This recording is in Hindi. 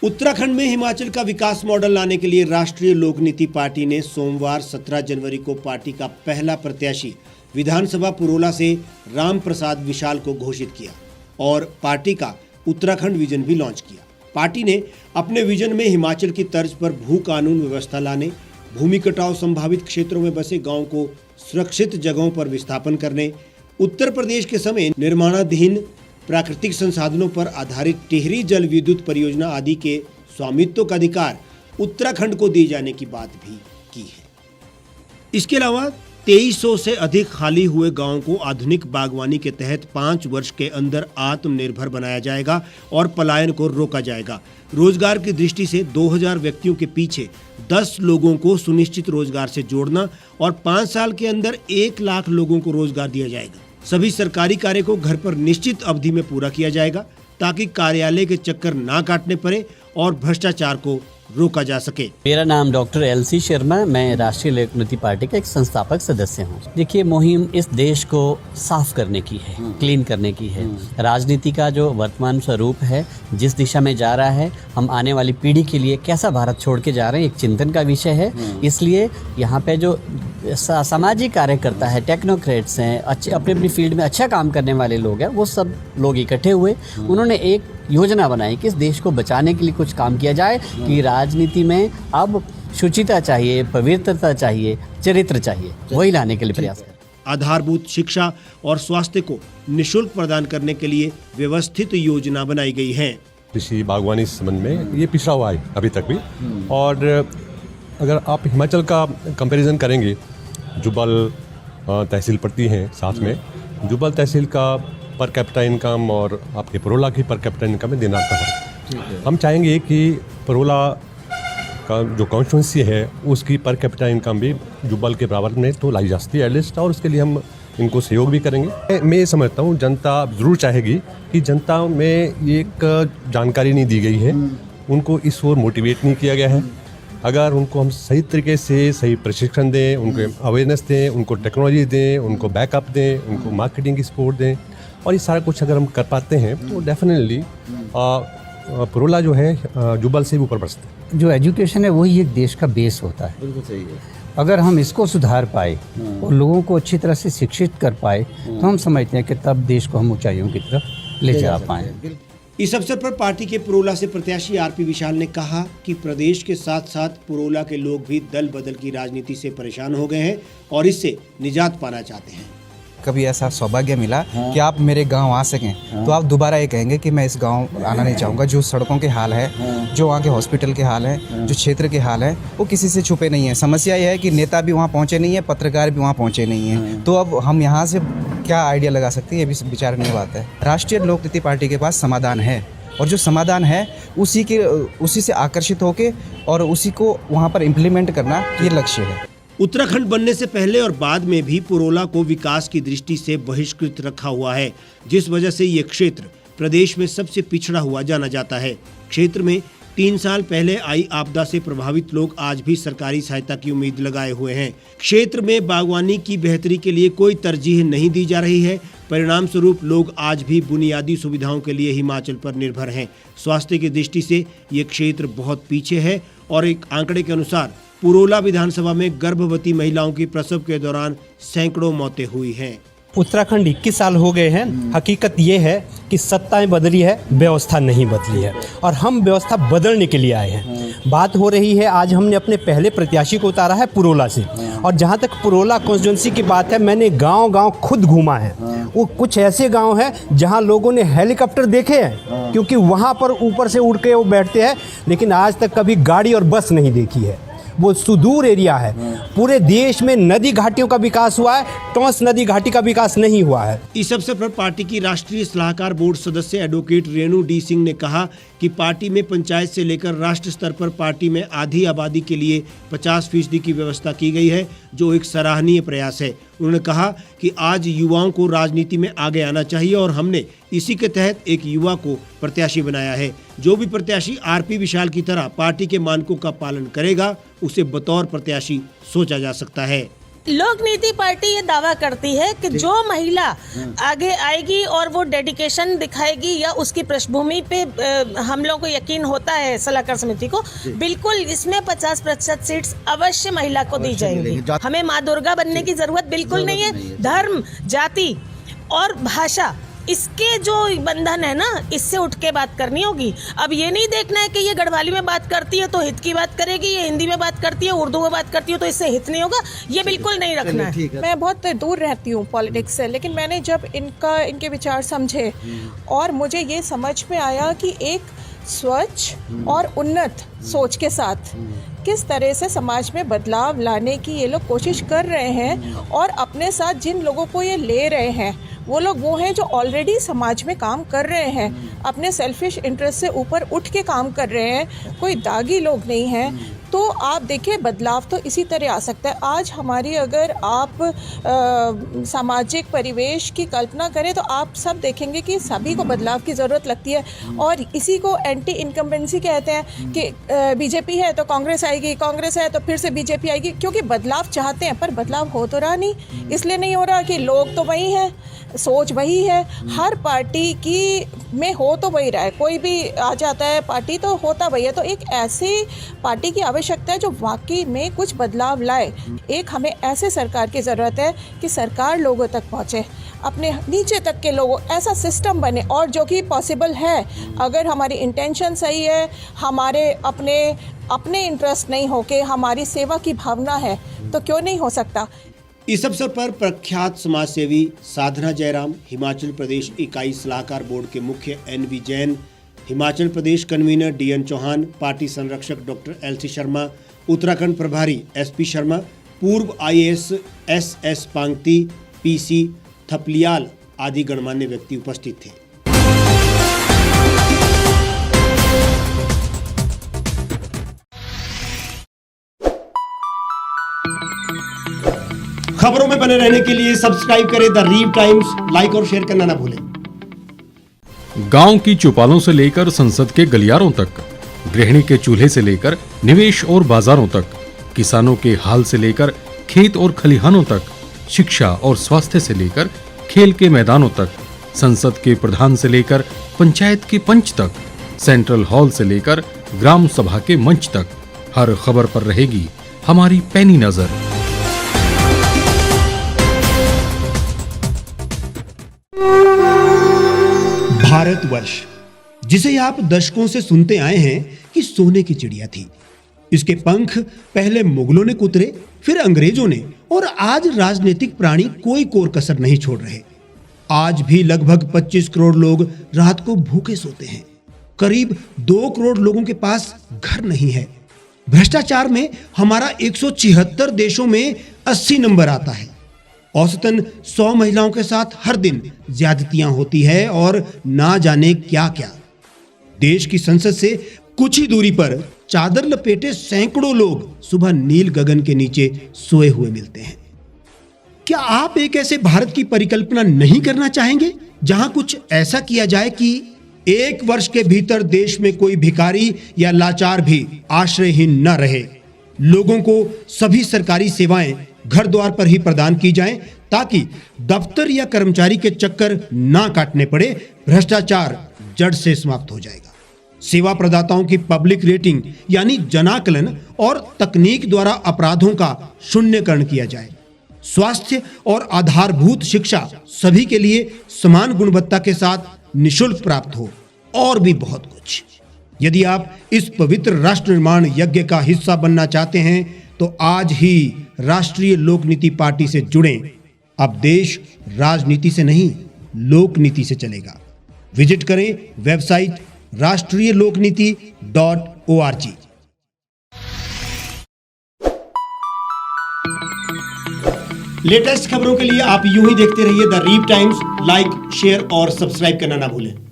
उत्तराखंड में हिमाचल का विकास मॉडल लाने के लिए राष्ट्रीय लोक नीति पार्टी ने सोमवार 17 जनवरी को पार्टी का पहला प्रत्याशी विधानसभा पुरोला से राम प्रसाद विशाल को घोषित किया और पार्टी का उत्तराखंड विजन भी लॉन्च किया। पार्टी ने अपने विजन में हिमाचल की तर्ज पर भू कानून व्यवस्था लाने, भूमि कटाव संभावित क्षेत्रों में बसे गाँव को सुरक्षित जगहों पर विस्थापन करने, उत्तर प्रदेश के समय निर्माणाधीन प्राकृतिक संसाधनों पर आधारित टिहरी जल विद्युत परियोजना आदि के स्वामित्व का अधिकार उत्तराखंड को दिए जाने की बात भी की है। इसके अलावा 2300 से अधिक खाली हुए गांवों को आधुनिक बागवानी के तहत 5 वर्ष के अंदर आत्मनिर्भर बनाया जाएगा और पलायन को रोका जाएगा। रोजगार की दृष्टि से 2000 व्यक्तियों के पीछे 10 लोगों को सुनिश्चित रोजगार से जोड़ना और 5 साल के अंदर 1 लाख लोगों को रोजगार दिया जाएगा। सभी सरकारी कार्य को घर पर निश्चित अवधि में पूरा किया जाएगा ताकि कार्यालय के चक्कर ना काटने पड़े और भ्रष्टाचार को रोका जा सके। मेरा नाम डॉक्टर LC शर्मा, मैं राष्ट्रीय लोक नीति पार्टी का एक संस्थापक सदस्य हूँ। देखिए, मुहिम इस देश को साफ करने की है, क्लीन करने की है। राजनीति का जो वर्तमान स्वरूप है, जिस दिशा में जा रहा है, हम आने वाली पीढ़ी के लिए कैसा भारत छोड़ के जा रहे हैं, एक चिंतन का विषय है। इसलिए यहाँ पे जो सामाजिक कार्यकर्ता है, टेक्नोक्रेट्स हैं, अच्छे अपनी अपनी फील्ड में अच्छा काम करने वाले लोग हैं, वो सब लोग इकट्ठे हुए, उन्होंने एक योजना बनाई कि इस देश को बचाने के लिए कुछ काम किया जाए कि राजनीति में अब शुचिता चाहिए, पवित्रता चाहिए, चरित्र चाहिए, वही लाने के लिए प्रयास करें। आधारभूत शिक्षा और स्वास्थ्य को निःशुल्क प्रदान करने के लिए व्यवस्थित योजना बनाई गई है। कृषि बागवानी संबंध में ये पिछड़ा हुआ है अभी तक भी, और अगर आप हिमाचल का कंपैरिजन करेंगे, जुब्बल तहसील पड़ती हैं साथ में, जुब्बल तहसील का पर कैपिटा इनकम और आपके पुरोला की पर कैपिटा इनकम में दिनार का फर्क। हम चाहेंगे कि पुरोला का जो कॉन्स्टिट्यूंसी है उसकी पर कैपिटा इनकम भी जुब्बल के बराबर में तो लाई जा सकती है एटलीस्ट, और उसके लिए हम इनको सहयोग भी करेंगे। मैं ये समझता हूँ जनता ज़रूर चाहेगी कि जनता में एक जानकारी नहीं दी गई है, उनको इस ओर मोटिवेट नहीं किया गया है। अगर उनको हम सही तरीके से सही प्रशिक्षण दें, उनको अवेयरनेस दें, उनको टेक्नोलॉजी दें, उनको बैकअप दें, उनको मार्केटिंग की सपोर्ट दें, और ये सारा कुछ अगर हम कर पाते हैं तो डेफिनेटली पुरोला जो है जुब्बल से ऊपर बढ़ सकते हैं। जो एजुकेशन है वही एक देश का बेस होता है। बिल्कुल सही है। अगर हम इसको सुधार पाए और लोगों को अच्छी तरह से शिक्षित कर पाए तो हम समझते हैं कि तब देश को हम ऊंचाइयों की तरफ ले जा पाएँ। इस अवसर पर पार्टी के पुरोला से प्रत्याशी RP विशाल ने कहा कि प्रदेश के साथ साथ पुरोला के लोग भी दल बदल की राजनीति से परेशान हो गए हैं और इससे निजात पाना चाहते हैं। कभी ऐसा सौभाग्य मिला कि आप मेरे गांव आ सकें तो आप दोबारा ये कहेंगे कि मैं इस गांव आना नहीं चाहूँगा। जो सड़कों के हाल है, जो वहाँ के हॉस्पिटल के हाल है, जो क्षेत्र के हाल है, वो किसी से छुपे नहीं है। समस्या ये है कि नेता भी वहाँ पहुँचे नहीं है, पत्रकार भी वहाँ पहुँचे नहीं है। तो अब हम यहाँ से क्या आइडिया लगा सकते हैं, ये भी विचारणीय बात है। राष्ट्रीय लोक नीति पार्टी के पास समाधान है, और जो समाधान है उसी से आकर्षित होकर और उसी को वहाँ पर इम्प्लीमेंट करना ये लक्ष्य है। उत्तराखंड बनने से पहले और बाद में भी पुरोला को विकास की दृष्टि से बहिष्कृत रखा हुआ है, जिस वजह से ये क्षेत्र प्रदेश में सबसे पिछड़ा हुआ जाना जाता है। क्षेत्र में 3 साल पहले आई आपदा से प्रभावित लोग आज भी सरकारी सहायता की उम्मीद लगाए हुए हैं। क्षेत्र में बागवानी की बेहतरी के लिए कोई तरजीह नहीं दी जा रही है। परिणाम स्वरूप लोग आज भी बुनियादी सुविधाओं के लिए हिमाचल पर निर्भर हैं। स्वास्थ्य की दृष्टि से ये क्षेत्र बहुत पीछे है और एक आंकड़े के अनुसार पुरोला विधानसभा में गर्भवती महिलाओं की प्रसव के दौरान सैकड़ों मौतें हुई हैं। उत्तराखंड 21 साल हो गए हैं। हकीकत ये है कि सत्ताएं बदली है, व्यवस्था नहीं बदली है, और हम व्यवस्था बदलने के लिए आए हैं। बात हो रही है, आज हमने अपने पहले प्रत्याशी को उतारा है पुरोला से, और जहाँ तक पुरोला कॉन्स्टिट्यूंसी की बात है, मैंने गांव-गांव खुद घूमा है। वो कुछ ऐसे गांव हैं जहां लोगों ने हेलीकॉप्टर देखे हैं, क्योंकि वहां पर ऊपर से उड़ के वो बैठते हैं, लेकिन आज तक कभी गाड़ी और बस नहीं देखी है। वो सुदूर एरिया है। पूरे देश में नदी घाटियों का विकास हुआ है, टोंस नदी घाटी का विकास नहीं हुआ है। इस अवसर पर पार्टी की राष्ट्रीय सलाहकार बोर्ड सदस्य एडवोकेट रेणु डी सिंह ने कहा कि पार्टी में पंचायत से लेकर राष्ट्र स्तर पर पार्टी में आधी आबादी के लिए 50% की व्यवस्था की गई है, जो एक सराहनीय प्रयास है। उन्होंने कहा कि आज युवाओं को राजनीति में आगे आना चाहिए और हमने इसी के तहत एक युवा को प्रत्याशी बनाया है। जो भी प्रत्याशी RP विशाल की तरह पार्टी के मानकों का पालन करेगा, उसे बतौर प्रत्याशी सोचा जा सकता है। लोक नीति पार्टी ये दावा करती है कि जो महिला आगे आएगी और वो डेडिकेशन दिखाएगी या उसकी पृष्ठभूमि पे हम लोगों को यकीन होता है सलाहकार समिति को, बिल्कुल इसमें 50% सीट्स अवश्य महिला को दी जाएंगी। हमें माँ दुर्गा बनने की जरूरत बिल्कुल नहीं है। धर्म, जाति और भाषा, इसके जो बंधन है ना, इससे उठ के बात करनी होगी। अब ये नहीं देखना है कि ये गढ़वाली में बात करती है तो हित की बात करेगी, ये हिंदी में बात करती है, उर्दू में बात करती है तो इससे हित नहीं होगा, ये बिल्कुल नहीं रखना है। मैं बहुत दूर रहती हूँ पॉलिटिक्स से, लेकिन मैंने जब इनके विचार समझे और मुझे ये समझ में आया कि एक स्वच्छ और उन्नत सोच के साथ किस तरह से समाज में बदलाव लाने की ये लोग कोशिश कर रहे हैं, और अपने साथ जिन लोगों को ये ले रहे हैं वो लोग वो हैं जो ऑलरेडी समाज में काम कर रहे हैं, अपने सेल्फिश इंटरेस्ट से ऊपर उठ के काम कर रहे हैं, कोई दागी लोग नहीं हैं। तो आप देखिए बदलाव तो इसी तरह आ सकता है। आज हमारी अगर आप सामाजिक परिवेश की कल्पना करें तो आप सब देखेंगे कि सभी को बदलाव की ज़रूरत लगती है, और इसी को एंटी इनकम्बेंसी कहते हैं कि बीजेपी है तो कांग्रेस आएगी, कांग्रेस है तो फिर से बीजेपी आएगी, क्योंकि बदलाव चाहते हैं पर बदलाव हो तो रहा नहीं। इसलिए नहीं हो रहा कि लोग तो वही हैं, सोच वही है, हर पार्टी की में हो तो वही रहा है, कोई भी आ जाता है पार्टी तो होता वही है। तो एक ऐसी पार्टी की आवश्यकता है जो वाकई में कुछ बदलाव लाए। एक हमें ऐसे सरकार की ज़रूरत है कि सरकार लोगों तक पहुँचे, अपने नीचे तक के लोगों, ऐसा सिस्टम बने, और जो कि पॉसिबल है अगर हमारी इंटेंशन सही है, हमारे अपने इंटरेस्ट नहीं होके हमारी सेवा की भावना है तो क्यों नहीं हो सकता। इस अवसर पर प्रख्यात समाजसेवी साधना जयराम, हिमाचल प्रदेश इकाई सलाहकार बोर्ड के मुख्य NV Jain, Himachal Pradesh convener DN Chauhan, party संरक्षक डॉक्टर LC शर्मा, उत्तराखंड प्रभारी SP शर्मा, पूर्व IAS SS Pangti, PC Thapliyal आदि गणमान्य व्यक्ति उपस्थित थे। खबरों में बने रहने के लिए सब्सक्राइब करें द रीव टाइम्स, लाइक और शेयर करना ना भूलें। गांव की चौपालों से लेकर संसद के गलियारों तक, गृहिणी के चूल्हे से लेकर निवेश और बाजारों तक, किसानों के हाल से लेकर खेत और खलिहानों तक, शिक्षा और स्वास्थ्य से लेकर खेल के मैदानों तक, संसद के प्रधान से लेकर पंचायत के पंच तक, सेंट्रल हॉल से लेकर ग्राम सभा के मंच तक, हर खबर पर रहेगी हमारी पैनी नजर। भारतवर्ष, जिसे आप दशकों से सुनते आए हैं कि सोने की चिड़िया थी, इसके पंख पहले मुगलों ने कुतरे, फिर अंग्रेजों ने, और आज राजनीतिक प्राणी कोई कोर कसर नहीं छोड़ रहे। आज भी लगभग 25 करोड़ लोग रात को भूखे सोते हैं। करीब 2 करोड़ लोगों के पास घर नहीं है। भ्रष्टाचार में हमारा 176 देशों में 80 नंबर आता है। औसतन 100 महिलाओं के साथ हर दिन ज्यादतियां होती है और ना जाने क्या क्या। देश की संसद से कुछ ही दूरी पर चादर लपेटे सैकड़ों लोग सुबह नील गगन के नीचे सोए हुए मिलते हैं। क्या आप एक ऐसे भारत की परिकल्पना नहीं करना चाहेंगे जहां कुछ ऐसा किया जाए कि 1 वर्ष के भीतर देश में कोई भिखारी या लाचार भी आश्रयहीन न रहे, लोगों को सभी सरकारी सेवाएं घर द्वार पर ही प्रदान की जाएं, ताकि दफ्तर या कर्मचारी के चक्कर ना काटने पड़े, भ्रष्टाचार जड़ से समाप्त हो जाएगा। सेवा प्रदाताओं की पब्लिक रेटिंग यानी जनाकलन और तकनीक द्वारा अपराधों का शून्यकरण किया जाए। स्वास्थ्य और आधारभूत शिक्षा सभी के लिए समान गुणवत्ता के साथ निःशुल्क प्राप्त हो, और भी बहुत कुछ। यदि आप इस पवित्र राष्ट्र निर्माण यज्ञ का हिस्सा बनना चाहते हैं तो आज ही राष्ट्रीय लोक नीति पार्टी से जुड़ें। अब देश राजनीति से नहीं, लोक नीति से चलेगा। विजिट करें वेबसाइट rashtriyalokniti.org। लेटेस्ट खबरों के लिए आप यूं ही देखते रहिए द रीव टाइम्स। लाइक, शेयर और सब्सक्राइब करना ना भूलें।